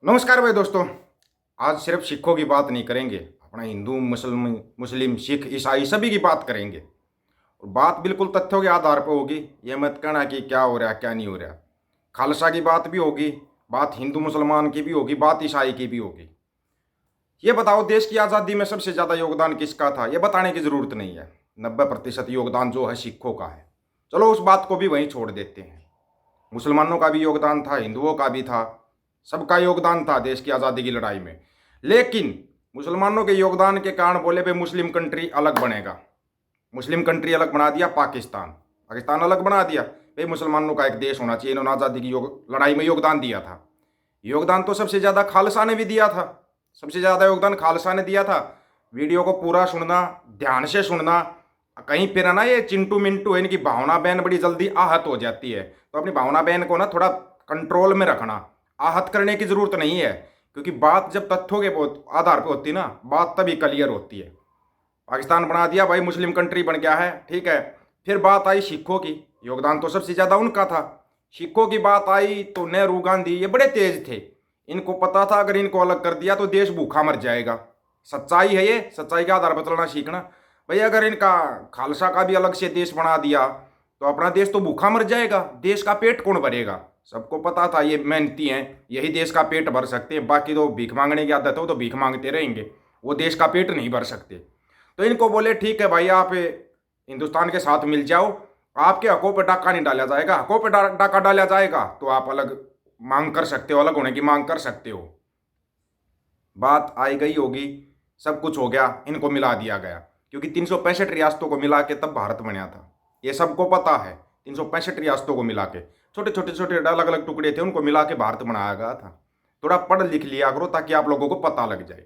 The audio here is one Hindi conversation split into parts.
नमस्कार भाई दोस्तों। आज सिर्फ सिखों की बात नहीं करेंगे, अपना हिंदू मुस्लिम मुस्लिम सिख ईसाई सभी की बात करेंगे। और बात बिल्कुल तथ्यों के आधार पर होगी। ये मत कहना कि क्या हो रहा है क्या नहीं हो रहा। खालसा की बात भी होगी, बात हिंदू मुसलमान की भी होगी, बात ईसाई की भी होगी। ये बताओ, देश की आज़ादी में सबसे ज़्यादा योगदान किसका था? ये बताने की ज़रूरत नहीं है। 90% योगदान जो है सिखों का है। चलो उस बात को भी वहीं छोड़ देते हैं। मुसलमानों का भी योगदान था, हिंदुओं का भी था, सबका योगदान था देश की आज़ादी की लड़ाई में। लेकिन मुसलमानों के योगदान के कारण बोले भाई मुस्लिम कंट्री अलग बनेगा। मुस्लिम कंट्री अलग बना दिया, पाकिस्तान पाकिस्तान अलग बना दिया। भाई मुसलमानों का एक देश होना चाहिए, इन्होंने आज़ादी की लड़ाई में योगदान दिया था। योगदान तो सबसे ज़्यादा खालसा ने भी दिया था, सबसे ज़्यादा योगदान खालसा ने दिया था। वीडियो को पूरा सुनना, ध्यान से सुनना। कहीं फिर है ना, ये चिंटू मिंटू है, इनकी भावना बहन बड़ी जल्दी आहत हो जाती है, तो अपनी भावना बहन को ना थोड़ा कंट्रोल में रखना। आहत करने की ज़रूरत नहीं है, क्योंकि बात जब तथ्यों के आधार पर होती है ना, बात तभी क्लियर होती है। पाकिस्तान बना दिया भाई, मुस्लिम कंट्री बन गया है, ठीक है। फिर बात आई सिखों की, योगदान तो सबसे ज़्यादा उनका था। सिखों की बात आई तो नेहरू गांधी ये बड़े तेज थे। इनको पता था अगर इनको अलग कर दिया तो देश भूखा मर जाएगा। सच्चाई है ये, सच्चाई के आधार पर चलना सीखना। भाई अगर इनका खालसा का भी अलग से देश बना दिया तो अपना देश तो भूखा मर जाएगा, देश का पेट कौन भरेगा? सबको पता था ये मेहनती हैं, यही देश का पेट भर सकते हैं, बाकी तो भीख मांगने की आदत है, वो तो भीख मांगते रहेंगे, वो देश का पेट नहीं भर सकते। तो इनको बोले ठीक है भाई, आप हिंदुस्तान के साथ मिल जाओ, आपके हकों पर डाका नहीं डाला जाएगा। हकों पर डाका डाला जाएगा तो आप अलग मांग कर सकते हो, अलग होने की मांग कर सकते हो। बात आई गई होगी, सब कुछ हो गया, इनको मिला दिया गया, क्योंकि 365 रियासतों को मिला के तब भारत बना था। ये सबको पता है। 365 रियासतों को मिला के, छोटे छोटे छोटे अलग अलग टुकड़े थे, उनको मिला के भारत बनाया गया था। थोड़ा पढ़ लिख लिया करो ताकि आप लोगों को पता लग जाए।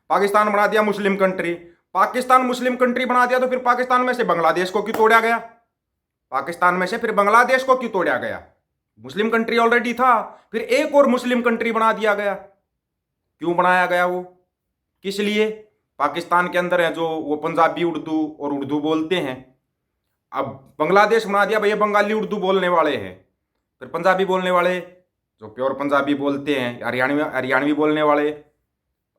पाकिस्तान बना दिया Muslim country. Pakistan Muslim country बना दिया तो फिर पाकिस्तान में से बांग्लादेश को क्यों तोड़ा गया? पाकिस्तान में से फिर बांग्लादेश को क्यों तोड़ा गया? मुस्लिम कंट्री ऑलरेडी था, फिर एक और मुस्लिम कंट्री बना दिया गया। क्यों बनाया गया वो? किस लिए? पाकिस्तान के अंदर है जो वो पंजाबी उर्दू और उर्दू बोलते हैं। अब बांग्लादेश बना दिया भैया, बंगाली उर्दू बोलने वाले हैं, फिर पंजाबी बोलने वाले जो प्योर पंजाबी बोलते हैं, हरियाणवी हरियाणवी बोलने वाले।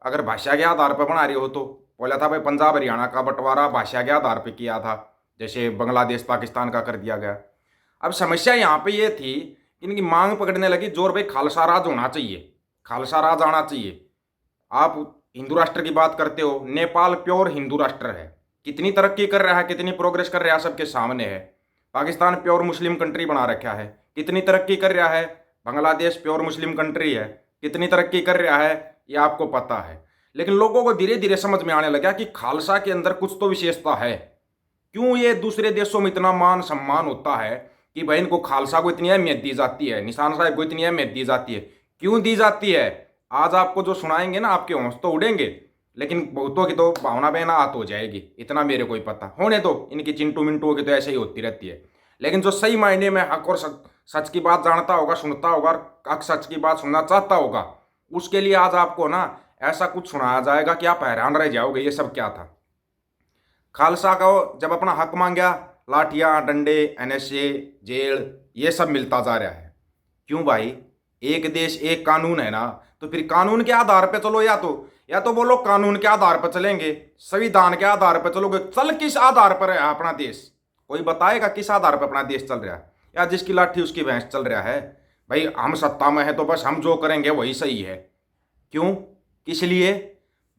अगर भाषा के आधार पर बना रहे हो तो बोला था भाई पंजाब हरियाणा का बंटवारा भाषा के आधार पर किया था, जैसे बांग्लादेश पाकिस्तान का कर दिया गया। अब समस्या यहाँ पे ये थी, इनकी मांग पकड़ने लगी जोर भाई खालसा राज होना चाहिए, खालसा राज आना चाहिए। आप हिंदू राष्ट्र की बात करते हो, नेपाल प्योर हिंदू राष्ट्र है, कितनी तरक्की कर रहा है, कितनी प्रोग्रेस कर रहा है, सबके सामने है। पाकिस्तान प्योर मुस्लिम कंट्री बना रखा है, कितनी तरक्की कर रहा है। बांग्लादेश प्योर मुस्लिम कंट्री है, कितनी तरक्की कर रहा है, ये आपको पता है। लेकिन लोगों को धीरे धीरे समझ में आने लगा कि खालसा के अंदर कुछ तो विशेषता है। क्यों ये दूसरे देशों में इतना मान सम्मान होता है कि भाई इनको खालसा को इतनी अहमियत दी जाती है, निशान साहब को इतनी अहमियत दी जाती है? क्यों दी जाती है? आज आपको जो सुनाएंगे ना, आपके होंश तो उड़ेंगे, लेकिन बहुतों की तो भावना बहना हाथ हो जाएगी, इतना मेरे को ही पता। होने दो, इनकी चिंटू मिंटू की तो ऐसे ही होती रहती है। लेकिन जो सही मायने में हक और सच की बात जानता होगा, सुनता होगा, हक सच की बात सुनना चाहता होगा, उसके लिए आज आपको ना ऐसा कुछ सुनाया जाएगा कि आप हैरान रह जाओगे ये सब क्या था। खालसा को जब अपना हक मांगा, लाठियां डंडे एनएसए जेल ये सब मिलता जा रहा है। क्यों भाई? एक देश एक कानून है ना, तो फिर कानून के आधार पे चलो, या तो बोलो कानून के आधार पर चलेंगे, संविधान के आधार पर चलोगे। चल किस आधार पर है अपना देश? कोई बताएगा किस आधार पर अपना देश चल रहा है? या जिसकी लाठी उसकी भैंस चल रहा है? भाई हम सत्ता में है तो बस हम जो करेंगे वही सही है। क्यों? किस लिए?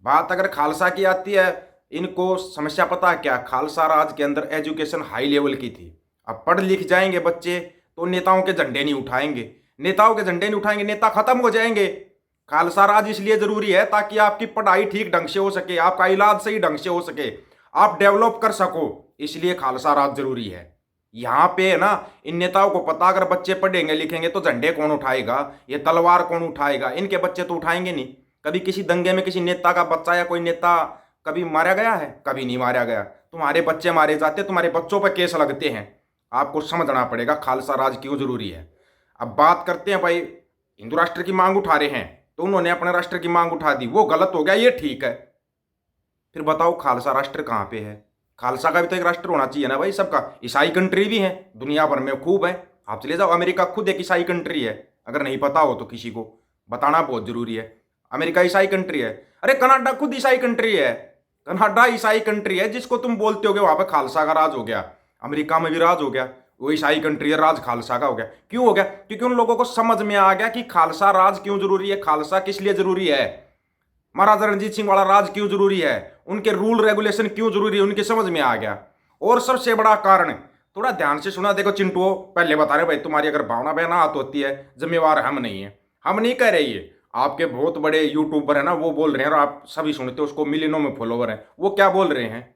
बात अगर खालसा की आती है, इनको समस्या पता है क्या? खालसा राज के अंदर एजुकेशन हाई लेवल की थी। अब पढ़ लिख जाएंगे बच्चे तो नेताओं के झंडे नहीं उठाएंगे, नेताओं के झंडे नहीं उठाएंगे, नेता खत्म हो जाएंगे। खालसा राज इसलिए जरूरी है ताकि आपकी पढ़ाई ठीक ढंग से हो सके, आपका इलाज सही ढंग से हो सके, आप डेवलप कर सको, इसलिए खालसा राज जरूरी है। यहाँ पे है ना, इन नेताओं को पता अगर बच्चे पढ़ेंगे लिखेंगे तो झंडे कौन उठाएगा, ये तलवार कौन उठाएगा? इनके बच्चे तो उठाएंगे नहीं। कभी किसी दंगे में किसी नेता का बच्चा या कोई नेता कभी मारा गया है? कभी नहीं मारा गया। तुम्हारे बच्चे मारे जाते, तुम्हारे बच्चों पर केस लगते हैं। आपको समझना पड़ेगा खालसा राज क्यों जरूरी है। अब बात करते हैं भाई, हिंदू राष्ट्र की मांग उठा रहे हैं तो उन्होंने अपने राष्ट्र की मांग उठा दी, वो गलत हो गया, ये ठीक है। फिर बताओ खालसा राष्ट्र कहाँ पे है? खालसा का भी तो एक राष्ट्र होना चाहिए ना भाई सबका। ईसाई कंट्री भी है दुनिया भर में, खूब है। आप चले जाओ, अमेरिका खुद एक ईसाई कंट्री है, अगर नहीं पता हो तो किसी को। बताना बहुत जरूरी है। अमेरिका ईसाई कंट्री है, अरे कनाडा खुद ईसाई कंट्री है। कनाडा ईसाई कंट्री है, जिसको तुम बोलते हो वहां पे खालसा का राज हो गया, अमेरिका में भी राज हो गया, वो ईसाई कंट्री है, राज खालसा का हो गया। क्यों हो गया? क्योंकि उन लोगों को समझ में आ गया कि खालसा राज क्यों जरूरी है, खालसा किस लिए जरूरी है, महाराजा रणजीत सिंह वाला राज क्यों जरूरी है, उनके रूल रेगुलेशन क्यों जरूरी है, उनकी समझ में आ गया। और सबसे बड़ा कारण, थोड़ा ध्यान से सुना, देखो चिंटू पहले बता रहे भाई, तुम्हारी अगर भावना बहना हाथ होती है, जिम्मेवार हम नहीं है, हम नहीं कह रहे ये, आपके बहुत बड़े यूट्यूबर है ना, वो बोल रहे हैं और आप सभी सुनते हो, उसको मिलियनों में फॉलोवर हैं, वो क्या बोल रहे हैं?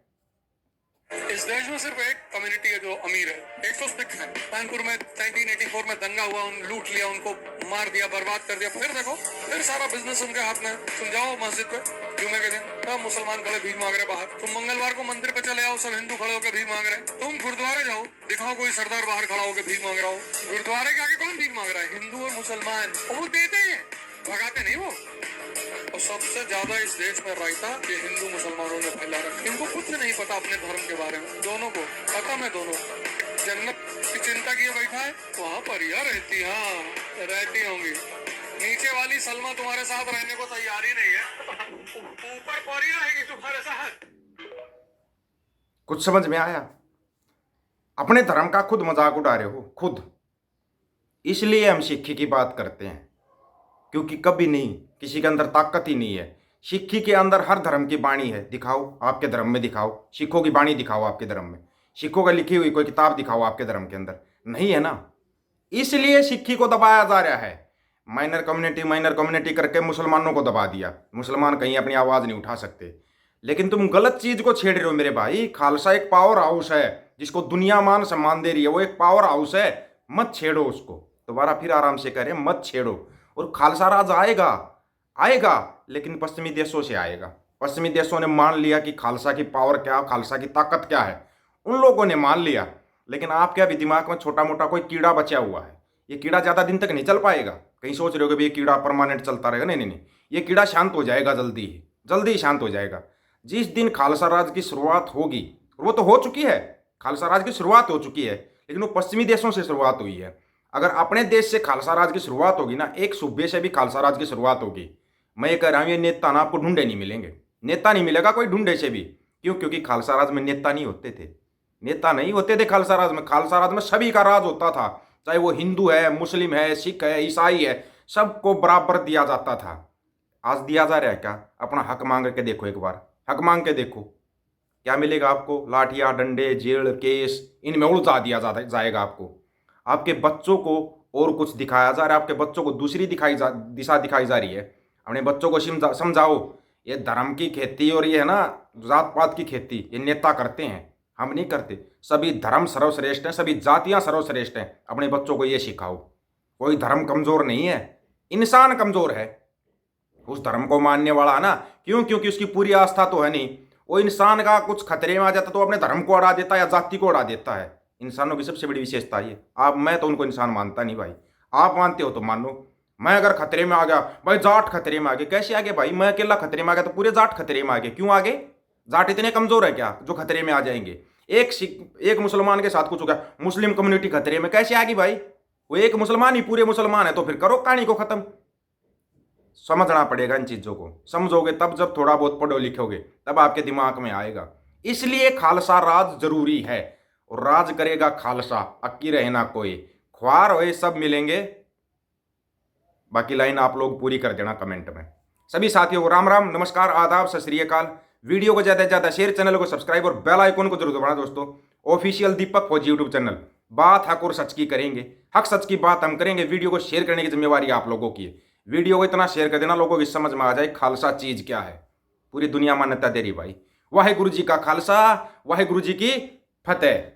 इस देश में सिर्फ एक कम्युनिटी है जो अमीर है, 106 है। कानपुर में 1984 में दंगा हुआ, उन लूट लिया, उनको मार दिया, बर्बाद कर दिया, फिर देखो फिर सारा बिजनेस उनके हाथ में। तुम जाओ मस्जिद पे जुमे के दिन, सब मुसलमान खड़े भीख मांग रहे बाहर। तुम मंगलवार को मंदिर पे चले आओ, सब हिंदू खड़े होकर भीख मांग रहे। तुम गुरुद्वारे जाओ, दिखाओ कोई सरदार बाहर खड़ा होकर भीख मांग रहा हो। गुरुद्वारे के आगे कौन भीख मांग रहा है? हिंदू और मुसलमान, और वो देते हैं, भगाते नहीं वो। और सबसे ज्यादा इस देश में रायता ये हिंदू मुसलमानों ने फैला रखा। इनको कुछ नहीं पता अपने धर्म के बारे में, दोनों को खत्म है। दोनों जन्नत की चिंता किए बैठा है, वहां परियां रहती, हाँ रहती होंगी। नीचे वाली सलमा तुम्हारे साथ रहने को तैयार ही नहीं है, ऊपर परियां रहेगी तुम्हारे साथ। कुछ समझ में आया? अपने धर्म का खुद मजाक उड़ा रहे हो खुद। इसलिए हम सिक्खी की बात करते हैं, क्योंकि कभी नहीं, किसी के अंदर ताकत ही नहीं है। सिक्खी के अंदर हर धर्म की बाणी है, दिखाओ आपके धर्म में, दिखाओ सिखों की बाणी दिखाओ आपके धर्म में, सिखों का लिखी हुई कोई किताब दिखाओ आपके धर्म के अंदर, नहीं है ना। इसलिए सिक्खी को दबाया जा रहा है, माइनर कम्युनिटी करके मुसलमानों को दबा दिया, मुसलमान कहीं अपनी आवाज़ नहीं उठा सकते। लेकिन तुम गलत चीज को छेड़ रहे हो मेरे भाई। खालसा एक पावर हाउस है, जिसको दुनिया मान सम्मान दे रही है, वो एक पावर हाउस है, मत छेड़ो उसको। दोबारा फिर आराम से कह रहे हैं, मत छेड़ो। और खालसा राज आएगा, आएगा, लेकिन पश्चिमी देशों से आएगा। पश्चिमी देशों ने मान लिया कि खालसा की पावर क्या, खालसा की ताकत क्या है, उन लोगों ने मान लिया। लेकिन आपके अभी दिमाग में छोटा मोटा कोई कीड़ा बचा हुआ है, ये कीड़ा ज़्यादा दिन तक नहीं चल पाएगा। कहीं सोच रहे हो कि ये कीड़ा परमानेंट चलता रहेगा, नहीं नहीं नहीं, ये कीड़ा शांत हो जाएगा जल्दी ही शांत हो जाएगा। जिस दिन खालसा राज की शुरुआत होगी, और वो तो हो चुकी है, खालसा राज की शुरुआत हो चुकी है, लेकिन वो पश्चिमी देशों से शुरुआत हुई है। अगर अपने देश से खालसा राज की शुरुआत होगी ना, एक सूबे से भी खालसा राज की शुरुआत होगी, मैं ये कह रहा हूँ, ये नेता ना आपको ढूंढे नहीं मिलेंगे, नेता नहीं मिलेगा कोई ढूंढे से भी। क्यों? क्योंकि खालसा राज में नेता नहीं होते थे, नेता नहीं होते थे खालसा राज में। खालसा राज में सभी का राज होता था, चाहे वो हिंदू है, मुस्लिम है, सिख है, ईसाई है, सबको बराबर दिया जाता था। आज दिया जा रहा है क्या? अपना हक मांग के देखो, एक बार हक मांग के देखो, क्या मिलेगा आपको? लाठियाँ, डंडे, जेल, केस, इनमें उलझा दिया जाएगा आपको। आपके बच्चों को और कुछ दिखाया जा रहा है, आपके बच्चों को दूसरी दिशा दिखाई जा रही है। अपने बच्चों को समझाओ, ये धर्म की खेती और ये है ना जात पात की खेती, ये नेता करते हैं, हम नहीं करते। सभी धर्म सर्वश्रेष्ठ हैं, सभी जातियां सर्वश्रेष्ठ हैं, अपने बच्चों को ये सिखाओ। कोई धर्म कमजोर नहीं है, इंसान कमजोर है उस धर्म को मानने वाला ना। क्यों? क्योंकि उसकी पूरी आस्था तो है नहीं। वो इंसान का कुछ खतरे में आ जाता तो अपने धर्म को उड़ा देता या जाति को उड़ा देता है। इंसानों की सबसे बड़ी विशेषता ये। आप, मैं तो उनको इंसान मानता नहीं भाई, आप मानते हो तो मानो। मैं अगर खतरे में आ गया भाई, जाट खतरे में आ गए, कैसे आ गए भाई? मैं अकेला खतरे में आ गया तो पूरे जाट खतरे में आ गए, क्यों आ गए? जाट इतने कमजोर है क्या जो खतरे में आ जाएंगे? एक मुसलमान के साथ कुछ हो गया, मुस्लिम कम्युनिटी खतरे में, कैसे आ गई भाई? वो एक मुसलमान ही पूरे मुसलमान है, तो फिर करो कहानी को खत्म। समझना पड़ेगा इन चीजों को, समझोगे तब, जब थोड़ा बहुत पढ़ो लिखोगे तब आपके दिमाग में आएगा। इसलिए खालसा राज जरूरी है, और राज करेगा खालसा, अक्की रहे ना कोई, ख्वार होए सब मिलेंगे। बाकी लाइन आप लोग पूरी कर देना कमेंट में। सभी साथियों को राम राम, नमस्कार, आदाब, सत श्री अकाल। वीडियो को ज्यादा से ज्यादा शेयर, चैनल को सब्सक्राइब और बेल आइकन को जरूर दबाना दोस्तों। ऑफिशियल दीपक फौजी यूट्यूब चैनल, बात हक और सच की करेंगे, हक सच की बात हम करेंगे। वीडियो को शेयर करने की जिम्मेवारी आप लोगों की है। वीडियो को इतना शेयर कर देना, लोगों की समझ में आ जाए खालसा चीज क्या है। पूरी दुनिया मान्यता दे रही भाई। वाहेगुरु जी का खालसा, वाहेगुरु जी की फतेह।